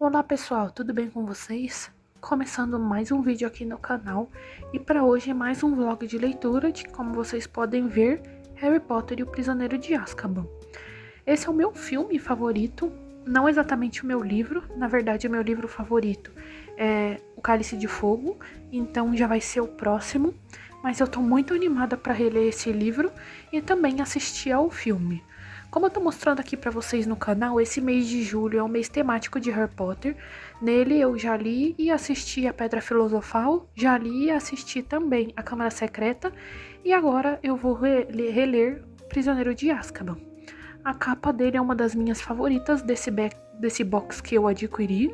Olá pessoal, tudo bem com vocês? Começando mais um vídeo aqui no canal e para hoje é mais um vlog de leitura de, como vocês podem ver, Harry Potter e o Prisioneiro de Azkaban. Esse é o meu filme favorito, não exatamente o meu livro, na verdade o meu livro favorito é O Cálice de Fogo, então já vai ser o próximo, mas eu tô muito animada para reler esse livro e também assistir ao filme. Como eu tô mostrando aqui pra vocês no canal, esse mês de julho é um mês temático de Harry Potter. Nele eu já li e assisti a Pedra Filosofal, já li e assisti também a Câmara Secreta e agora eu vou reler Prisioneiro de Azkaban. A capa dele é uma das minhas favoritas desse box que eu adquiri.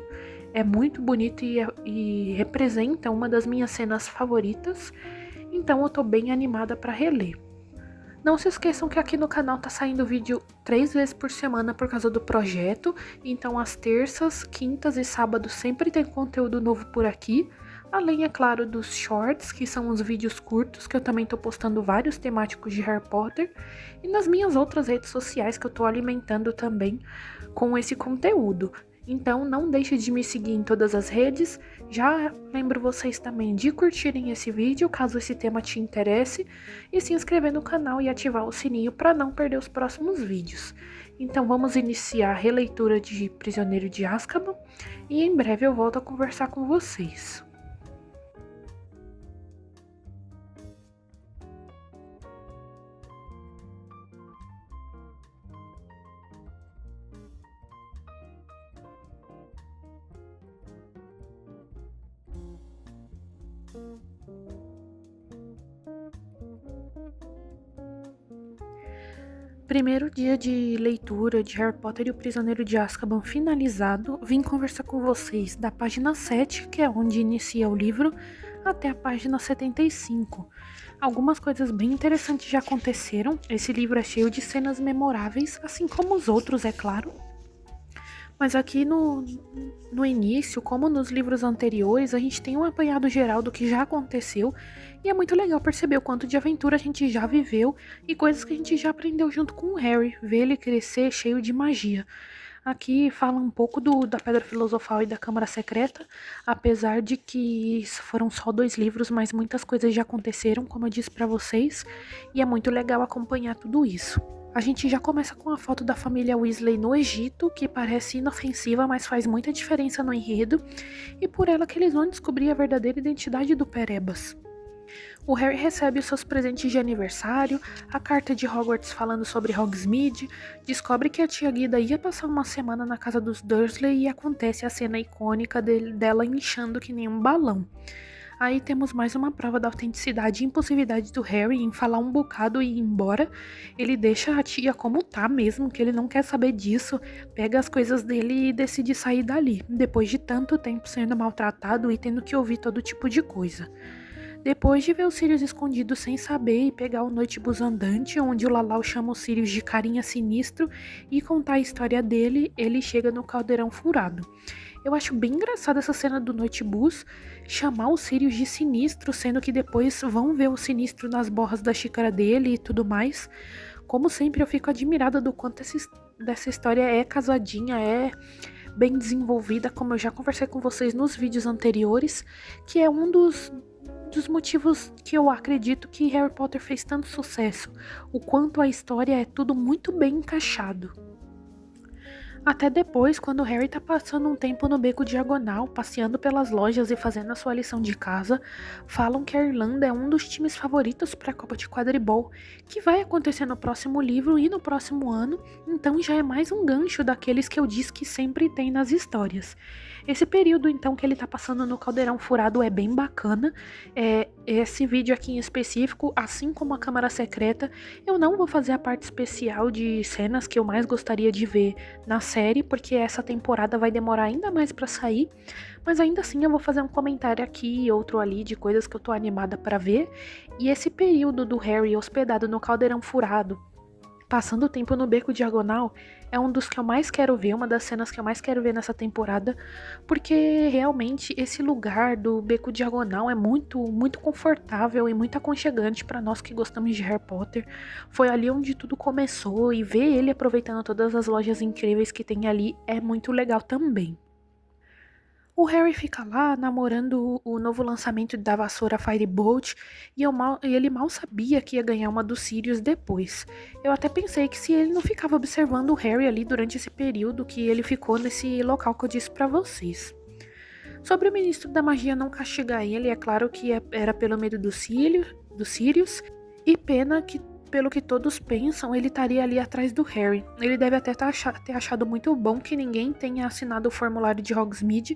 É muito bonito e representa uma das minhas cenas favoritas, então eu tô bem animada pra reler. Não se esqueçam que aqui no canal tá saindo vídeo 3 vezes por semana por causa do projeto, então às terças, quintas e sábados sempre tem conteúdo novo por aqui, além, é claro, dos shorts, que são os vídeos curtos, que eu também tô postando vários temáticos de Harry Potter, e nas minhas outras redes sociais que eu tô alimentando também com esse conteúdo. Então não deixe de me seguir em todas as redes. Já lembro vocês também de curtirem esse vídeo, caso esse tema te interesse, e se inscrever no canal e ativar o sininho para não perder os próximos vídeos. Então vamos iniciar a releitura de Prisioneiro de Azkaban e em breve eu volto a conversar com vocês. Primeiro dia de leitura de Harry Potter e o Prisioneiro de Azkaban finalizado, vim conversar com vocês da página 7, que é onde inicia o livro, até a página 75. Algumas coisas bem interessantes já aconteceram, esse livro é cheio de cenas memoráveis, assim como os outros, é claro. Mas aqui no início, como nos livros anteriores, a gente tem um apanhado geral do que já aconteceu e é muito legal perceber o quanto de aventura a gente já viveu e coisas que a gente já aprendeu junto com o Harry, ver ele crescer cheio de magia. Aqui fala um pouco da Pedra Filosofal e da Câmara Secreta, apesar de que foram só 2 livros, mas muitas coisas já aconteceram, como eu disse pra vocês, e é muito legal acompanhar tudo isso. A gente já começa com a foto da família Weasley no Egito, que parece inofensiva, mas faz muita diferença no enredo, e por ela que eles vão descobrir a verdadeira identidade do Perebas. O Harry recebe os seus presentes de aniversário, a carta de Hogwarts falando sobre Hogsmeade, descobre que a tia Guida ia passar uma semana na casa dos Dursley e acontece a cena icônica dela inchando que nem um balão. Aí temos mais uma prova da autenticidade e impulsividade do Harry em falar um bocado e ir embora. Ele deixa a tia como tá mesmo, que ele não quer saber disso, pega as coisas dele e decide sair dali, depois de tanto tempo sendo maltratado e tendo que ouvir todo tipo de coisa. Depois de ver os Sirius escondidos sem saber e pegar o Noitebus andante, onde o Lalau chama os Sirius de carinha sinistro e contar a história dele, ele chega no caldeirão furado. Eu acho bem engraçada essa cena do Noitebus chamar os Sirius de sinistro, sendo que depois vão ver o sinistro nas borras da xícara dele e tudo mais. Como sempre, eu fico admirada do quanto dessa história é casadinha, é bem desenvolvida, como eu já conversei com vocês nos vídeos anteriores, que é um dos motivos que eu acredito que Harry Potter fez tanto sucesso, o quanto a história é tudo muito bem encaixado. Até depois, quando o Harry tá passando um tempo no Beco Diagonal, passeando pelas lojas e fazendo a sua lição de casa, falam que a Irlanda é um dos times favoritos para a Copa de Quadribol, que vai acontecer no próximo livro e no próximo ano, então já é mais um gancho daqueles que eu disse que sempre tem nas histórias. Esse período, então, que ele tá passando no Caldeirão Furado é bem bacana. Esse vídeo aqui em específico, assim como a Câmara Secreta, eu não vou fazer a parte especial de cenas que eu mais gostaria de ver na série, porque essa temporada vai demorar ainda mais pra sair, mas ainda assim eu vou fazer um comentário aqui e outro ali de coisas que eu tô animada pra ver. E esse período do Harry hospedado no Caldeirão Furado, passando o tempo no Beco Diagonal, é um dos que eu mais quero ver, uma das cenas que eu mais quero ver nessa temporada, porque realmente esse lugar do Beco Diagonal é muito, muito confortável e muito aconchegante para nós que gostamos de Harry Potter. Foi ali onde tudo começou e ver ele aproveitando todas as lojas incríveis que tem ali é muito legal também. O Harry fica lá namorando o novo lançamento da vassoura Firebolt e ele mal sabia que ia ganhar uma dos Sirius depois. Eu até pensei que se ele não ficava observando o Harry ali durante esse período que ele ficou nesse local que eu disse pra vocês. Sobre o Ministro da Magia não castigar ele, é claro que era pelo medo do Sirius, e pena que, pelo que todos pensam, ele estaria ali atrás do Harry. Ele deve até ter achado muito bom que ninguém tenha assinado o formulário de Hogsmeade,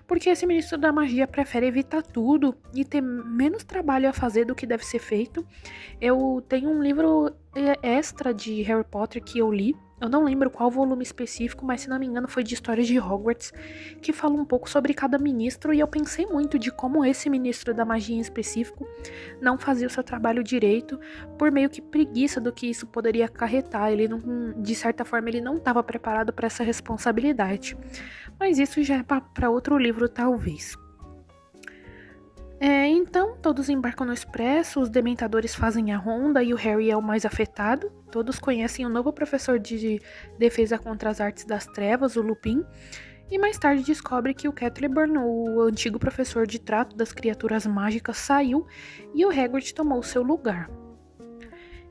porque esse Ministro da Magia prefere evitar tudo e ter menos trabalho a fazer do que deve ser feito. Eu tenho um livro extra de Harry Potter que eu li. Eu não lembro qual volume específico, mas se não me engano foi de histórias de Hogwarts, que fala um pouco sobre cada ministro, e eu pensei muito de como esse ministro da magia em específico não fazia o seu trabalho direito, por meio que preguiça do que isso poderia acarretar. Ele não, de certa forma, ele não estava preparado para essa responsabilidade. Mas isso já é para outro livro, talvez. Então, todos embarcam no expresso, os dementadores fazem a ronda e o Harry é o mais afetado. Todos conhecem o novo professor de defesa contra as artes das trevas, o Lupin, e mais tarde descobre que o Celeborn, o antigo professor de trato das criaturas mágicas, saiu e o Hagrid tomou seu lugar.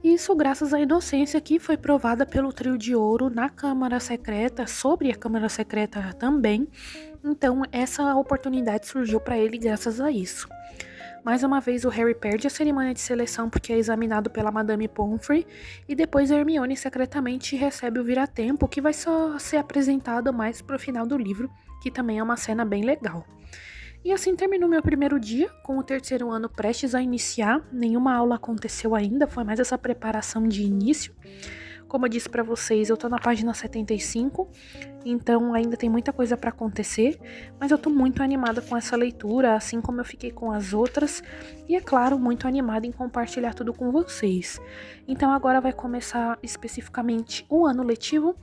Isso graças à inocência que foi provada pelo Trio de Ouro na Câmara Secreta, sobre a Câmara Secreta também. Então, essa oportunidade surgiu para ele graças a isso. Mais uma vez, o Harry perde a cerimônia de seleção porque é examinado pela Madame Pomfrey, e depois a Hermione secretamente recebe o vira-tempo, que vai só ser apresentado mais pro final do livro, que também é uma cena bem legal. E assim terminou meu primeiro dia, com o terceiro ano prestes a iniciar. Nenhuma aula aconteceu ainda, foi mais essa preparação de início. Como eu disse pra vocês, eu tô na página 75, então ainda tem muita coisa pra acontecer, mas eu tô muito animada com essa leitura, assim como eu fiquei com as outras, e é claro, muito animada em compartilhar tudo com vocês. Então agora vai começar especificamente o ano letivo,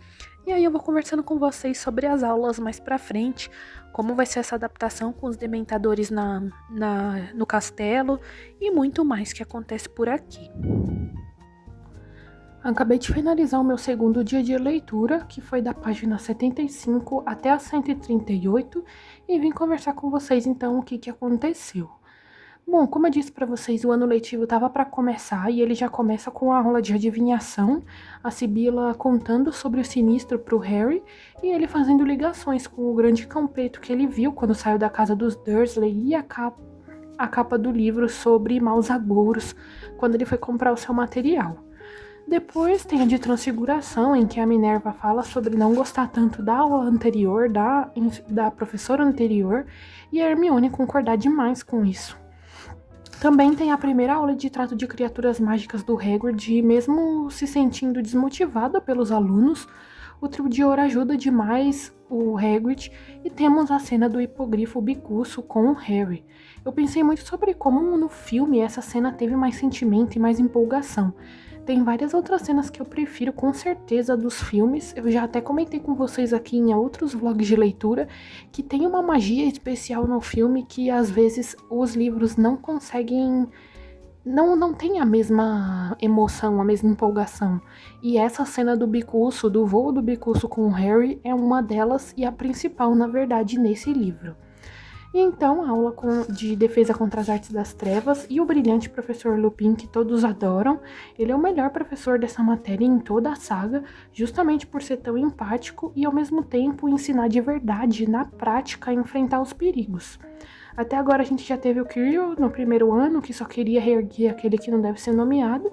e aí eu vou conversando com vocês sobre as aulas mais pra frente, como vai ser essa adaptação com os dementadores no castelo, e muito mais que acontece por aqui. Acabei de finalizar o meu segundo dia de leitura, que foi da página 75 até a 138, e vim conversar com vocês então o que aconteceu. Bom, como eu disse para vocês, o ano letivo estava para começar e ele já começa com a aula de adivinhação, a Sibila contando sobre o sinistro para o Harry e ele fazendo ligações com o grande cão preto que ele viu quando saiu da casa dos Dursley e a capa do livro sobre maus agouros, quando ele foi comprar o seu material. Depois tem a de transfiguração, em que a Minerva fala sobre não gostar tanto da aula anterior, da professora anterior, e a Hermione concordar demais com isso. Também tem a primeira aula de trato de criaturas mágicas do Hagrid, e mesmo se sentindo desmotivada pelos alunos, o Trio de Ouro ajuda demais o Hagrid, e temos a cena do hipogrifo bicuço com o Harry. Eu pensei muito sobre como no filme essa cena teve mais sentimento e mais empolgação. Tem várias outras cenas que eu prefiro com certeza dos filmes. Eu já até comentei com vocês aqui em outros vlogs de leitura que tem uma magia especial no filme que às vezes os livros não conseguem. Não tem a mesma emoção, a mesma empolgação. E essa cena do bicuço, do voo do bicuço com o Harry, é uma delas e a principal, na verdade, nesse livro. E então, a aula de defesa contra as artes das trevas e o brilhante professor Lupin, que todos adoram. Ele é o melhor professor dessa matéria em toda a saga, justamente por ser tão empático e, ao mesmo tempo, ensinar de verdade, na prática, a enfrentar os perigos. Até agora a gente já teve o Quirrell no primeiro ano, que só queria reerguer aquele que não deve ser nomeado,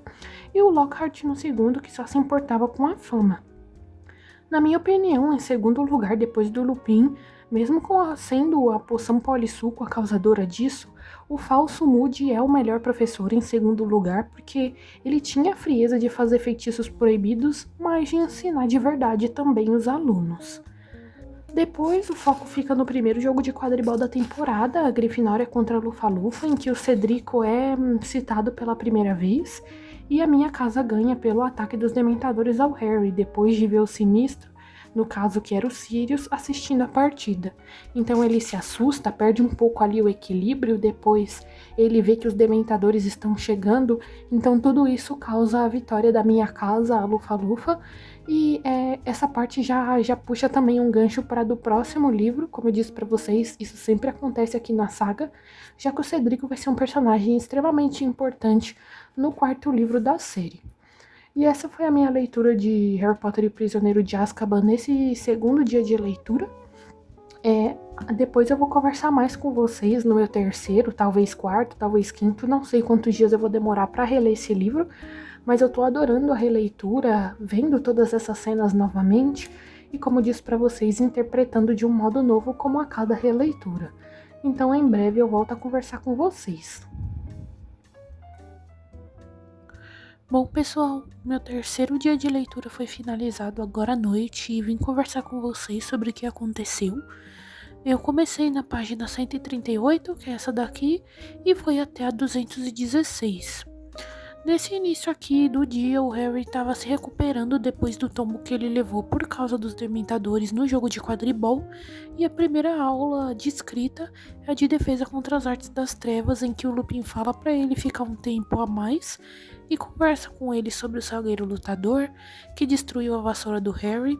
e o Lockhart no segundo, que só se importava com a fama. Na minha opinião, em segundo lugar, depois do Lupin, mesmo sendo a poção polissuco a causadora disso, o falso Moody é o melhor professor em segundo lugar, porque ele tinha a frieza de fazer feitiços proibidos, mas de ensinar de verdade também os alunos. Depois, o foco fica no primeiro jogo de quadribol da temporada, a Grifinória contra a Lufa-Lufa, em que o Cedrico é citado pela primeira vez, e a minha casa ganha pelo ataque dos Dementadores ao Harry, depois de ver o Sinistro no caso que era o Sirius, assistindo a partida. Então ele se assusta, perde um pouco ali o equilíbrio, depois ele vê que os Dementadores estão chegando, então tudo isso causa a vitória da minha casa, a Lufa-Lufa, e essa parte já puxa também um gancho para do próximo livro, como eu disse para vocês, isso sempre acontece aqui na saga, já que o Cedrico vai ser um personagem extremamente importante no quarto livro da série. E essa foi a minha leitura de Harry Potter e o Prisioneiro de Azkaban nesse segundo dia de leitura. Depois eu vou conversar mais com vocês no meu terceiro, talvez quarto, talvez quinto, não sei quantos dias eu vou demorar para reler esse livro, mas eu tô adorando a releitura, vendo todas essas cenas novamente e, como eu disse para vocês, interpretando de um modo novo como a cada releitura. Então em breve eu volto a conversar com vocês. Bom, pessoal, meu terceiro dia de leitura foi finalizado agora à noite e vim conversar com vocês sobre o que aconteceu. Eu comecei na página 138, que é essa daqui, e foi até a 216. Nesse início aqui do dia, o Harry estava se recuperando depois do tombo que ele levou por causa dos Dementadores no jogo de quadribol, e a primeira aula de escrita é a de defesa contra as artes das trevas, em que o Lupin fala para ele ficar um tempo a mais e conversa com ele sobre o Salgueiro Lutador, que destruiu a vassoura do Harry,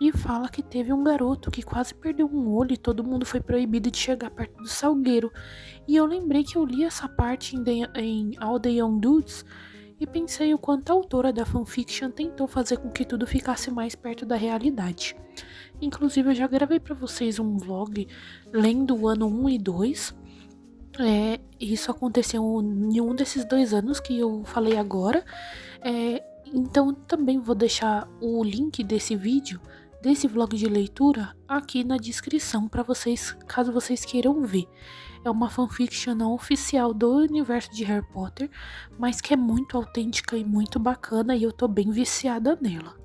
e fala que teve um garoto que quase perdeu um olho e todo mundo foi proibido de chegar perto do Salgueiro. E eu lembrei que eu li essa parte em All the Young Dudes e pensei o quanto a autora da fanfiction tentou fazer com que tudo ficasse mais perto da realidade. Inclusive eu já gravei pra vocês um vlog lendo o ano 1 e 2. Isso aconteceu em um desses 2 anos que eu falei agora. Então também vou deixar o link desse vídeo, desse vlog de leitura, aqui na descrição para vocês, caso vocês queiram ver. É uma fanfiction não oficial do universo de Harry Potter, mas que é muito autêntica e muito bacana e eu tô bem viciada nela.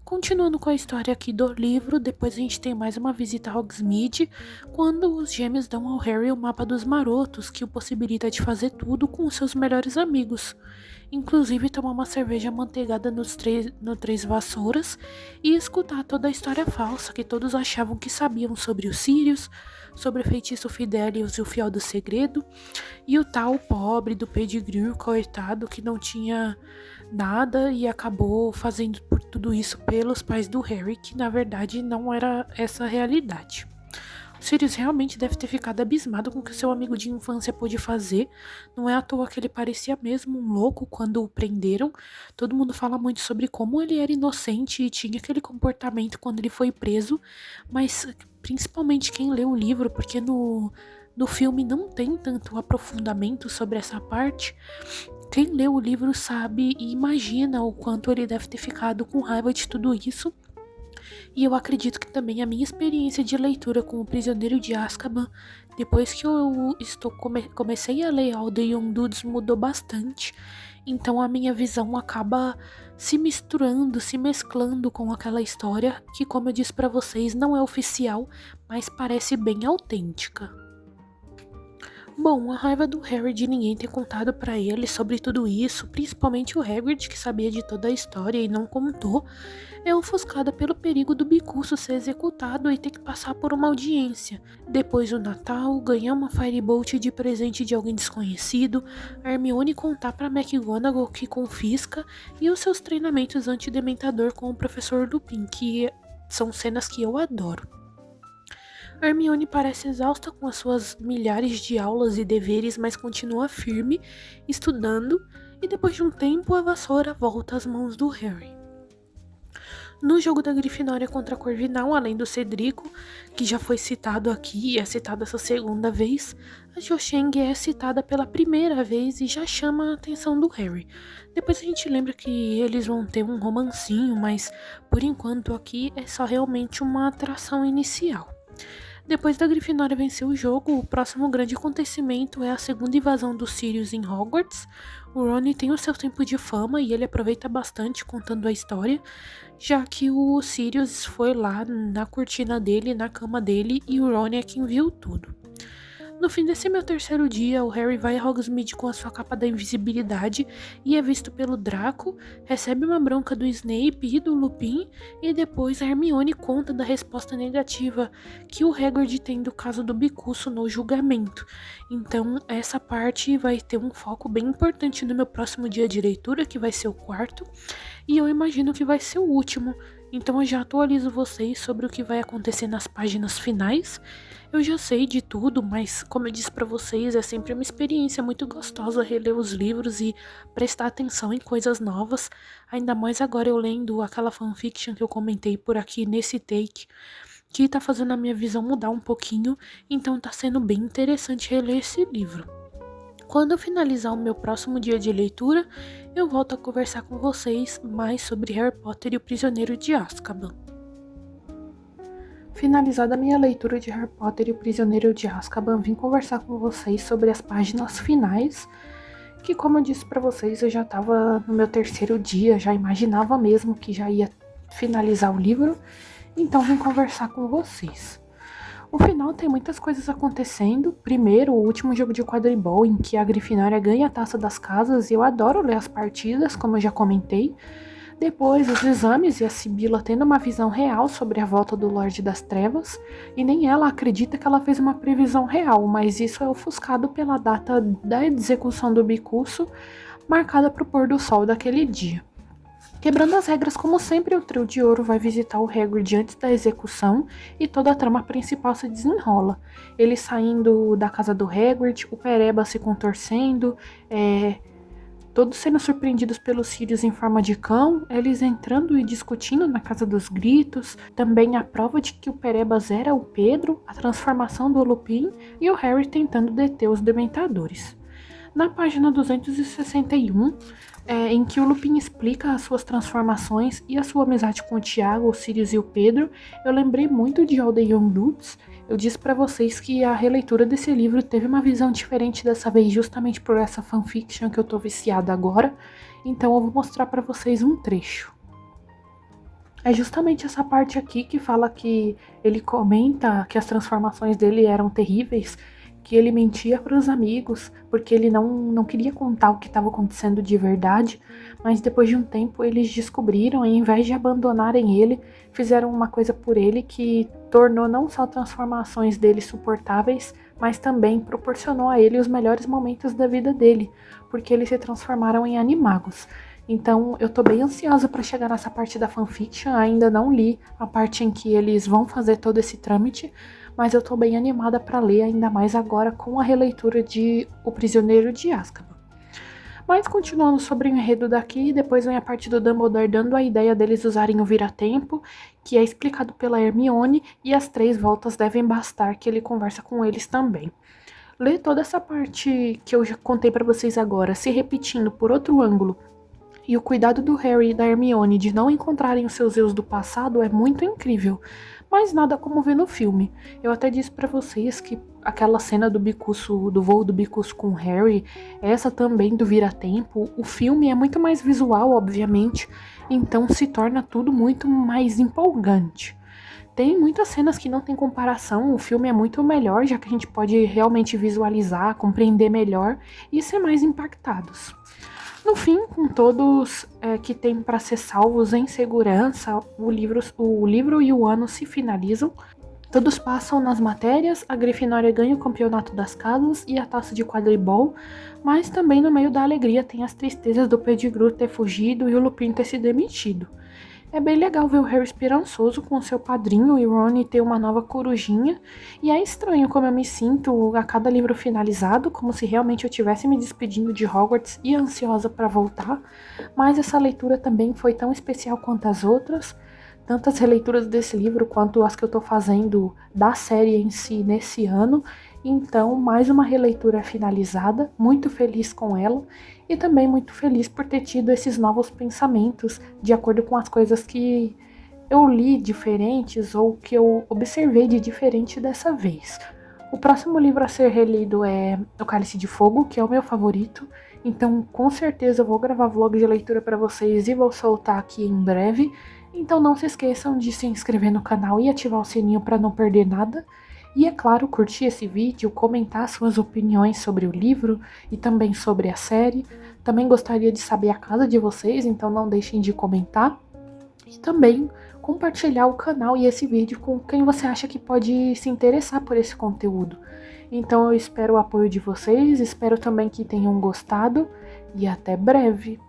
Continuando com a história aqui do livro, depois a gente tem mais uma visita a Hogsmeade, quando os gêmeos dão ao Harry o mapa dos marotos, que o possibilita de fazer tudo com os seus melhores amigos. Inclusive tomar uma cerveja amanteigada no Três Vassouras e escutar toda a história falsa que todos achavam que sabiam sobre os Sirius, sobre o feitiço Fidelius e o Fiel do Segredo, e o tal pobre do Pettigrew, coitado, que não tinha nada e acabou fazendo por tudo isso pelos pais do Harry, que na verdade não era essa a realidade. O Sirius realmente deve ter ficado abismado com o que seu amigo de infância pôde fazer. Não é à toa que ele parecia mesmo um louco quando o prenderam. Todo mundo fala muito sobre como ele era inocente e tinha aquele comportamento quando ele foi preso, mas principalmente quem lê o livro, porque no filme não tem tanto aprofundamento sobre essa parte. Quem lê o livro sabe e imagina o quanto ele deve ter ficado com raiva de tudo isso. E eu acredito que também a minha experiência de leitura com o Prisioneiro de Azkaban, depois que eu comecei a ler All the Young Dudes, mudou bastante. Então a minha visão acaba se misturando, se mesclando com aquela história que, como eu disse pra vocês, não é oficial, mas parece bem autêntica. Bom, a raiva do Harry de ninguém ter contado pra ele sobre tudo isso, principalmente o Hagrid, que sabia de toda a história e não contou, é ofuscada pelo perigo do Bicurso ser executado e ter que passar por uma audiência. Depois do Natal, ganhar uma Firebolt de presente de alguém desconhecido, a Hermione contar pra McGonagall que confisca e os seus treinamentos anti-dementador com o professor Lupin, que são cenas que eu adoro. Hermione parece exausta com as suas milhares de aulas e deveres, mas continua firme, estudando, e depois de um tempo a vassoura volta às mãos do Harry. No jogo da Grifinória contra a Corvinal, além do Cedrico, que já foi citado aqui e é citado essa segunda vez, a Cho Chang é citada pela primeira vez e já chama a atenção do Harry. Depois a gente lembra que eles vão ter um romancinho, mas por enquanto aqui é só realmente uma atração inicial. Depois da Grifinória vencer o jogo, o próximo grande acontecimento é a segunda invasão dos Sirius em Hogwarts. O Ron tem o seu tempo de fama e ele aproveita bastante contando a história, já que o Sirius foi lá na cortina dele, na cama dele, e o Ron é quem viu tudo. No fim desse meu terceiro dia, o Harry vai a Hogsmeade com a sua capa da invisibilidade e é visto pelo Draco, recebe uma bronca do Snape e do Lupin, e depois a Hermione conta da resposta negativa que o Hagrid tem do caso do Bicuço no julgamento. Então, essa parte vai ter um foco bem importante no meu próximo dia de leitura, que vai ser o quarto, e eu imagino que vai ser o último. Então eu já atualizo vocês sobre o que vai acontecer nas páginas finais. Eu já sei de tudo, mas como eu disse pra vocês, é sempre uma experiência muito gostosa reler os livros e prestar atenção em coisas novas. Ainda mais agora eu lendo aquela fanfiction que eu comentei por aqui nesse take, que tá fazendo a minha visão mudar um pouquinho, então tá sendo bem interessante reler esse livro. Quando eu finalizar o meu próximo dia de leitura, eu volto a conversar com vocês mais sobre Harry Potter e o Prisioneiro de Azkaban. Finalizada a minha leitura de Harry Potter e o Prisioneiro de Azkaban, vim conversar com vocês sobre as páginas finais, que, como eu disse pra vocês, eu já tava no meu terceiro dia, já imaginava mesmo que já ia finalizar o livro, então vim conversar com vocês. O final tem muitas coisas acontecendo. Primeiro, o último jogo de quadribol em que a Grifinória ganha a Taça das Casas, e eu adoro ler as partidas, como eu já comentei. Depois, os exames e a Sibila tendo uma visão real sobre a volta do Lorde das Trevas, e nem ela acredita que ela fez uma previsão real, mas isso é ofuscado pela data da execução do Bicuço, marcada para o pôr do sol daquele dia. Quebrando as regras, como sempre, o trio de ouro vai visitar o Hagrid antes da execução e toda a trama principal se desenrola. Eles saindo da casa do Hagrid, o Pereba se contorcendo, todos sendo surpreendidos pelos Sirius em forma de cão, eles entrando e discutindo na Casa dos Gritos, também a prova de que o Perebas era o Pedro, a transformação do Lupin e o Harry tentando deter os Dementadores. Na página 261, em que o Lupin explica as suas transformações e a sua amizade com o Tiago, o Sirius e o Pedro, eu lembrei muito de All the Young Dudes. Eu disse pra vocês que a releitura desse livro teve uma visão diferente dessa vez, justamente por essa fanfiction que eu tô viciada agora, então eu vou mostrar pra vocês um trecho. É justamente essa parte aqui que fala que ele comenta que as transformações dele eram terríveis, que ele mentia para os amigos, porque ele não queria contar o que estava acontecendo de verdade, mas depois de um tempo eles descobriram e, em vez de abandonarem ele, fizeram uma coisa por ele que tornou não só transformações dele suportáveis, mas também proporcionou a ele os melhores momentos da vida dele, porque eles se transformaram em animagos. Então eu tô bem ansiosa para chegar nessa parte da fanfiction, ainda não li a parte em que eles vão fazer todo esse trâmite, mas eu tô bem animada para ler, ainda mais agora com a releitura de O Prisioneiro de Azkaban. Mas continuando sobre o enredo daqui, depois vem a parte do Dumbledore dando a ideia deles usarem o vira-tempo, que é explicado pela Hermione, e as 3 voltas devem bastar, que ele conversa com eles também. Ler toda essa parte que eu já contei para vocês agora, se repetindo por outro ângulo, e o cuidado do Harry e da Hermione de não encontrarem os seus erros do passado é muito incrível, mas nada como ver no filme. Eu até disse pra vocês que aquela cena do Bicuço, do voo do Bicuço com o Harry, essa também do vira-tempo, o filme é muito mais visual, obviamente, então se torna tudo muito mais empolgante. Tem muitas cenas que não tem comparação, o filme é muito melhor, já que a gente pode realmente visualizar, compreender melhor e ser mais impactados. No fim, com todos que tem para ser salvos em segurança, o livro e o ano se finalizam. Todos passam nas matérias, a Grifinória ganha o campeonato das casas e a taça de quadribol, mas também no meio da alegria tem as tristezas do Pettigrew ter fugido e o Lupin ter se demitido. É bem legal ver o Harry esperançoso com seu padrinho e Ron ter uma nova corujinha, e é estranho como eu me sinto a cada livro finalizado, como se realmente eu estivesse me despedindo de Hogwarts e ansiosa para voltar, mas essa leitura também foi tão especial quanto as outras, tanto as releituras desse livro quanto as que eu tô fazendo da série em si nesse ano. Então, mais uma releitura finalizada, muito feliz com ela e também muito feliz por ter tido esses novos pensamentos de acordo com as coisas que eu li diferentes ou que eu observei de diferente dessa vez. O próximo livro a ser relido é O Cálice de Fogo, que é o meu favorito, então com certeza eu vou gravar vlog de leitura para vocês e vou soltar aqui em breve. Então não se esqueçam de se inscrever no canal e ativar o sininho para não perder nada. E é claro, curtir esse vídeo, comentar suas opiniões sobre o livro e também sobre a série. Também gostaria de saber a casa de vocês, então não deixem de comentar. E também compartilhar o canal e esse vídeo com quem você acha que pode se interessar por esse conteúdo. Então eu espero o apoio de vocês, espero também que tenham gostado e até breve!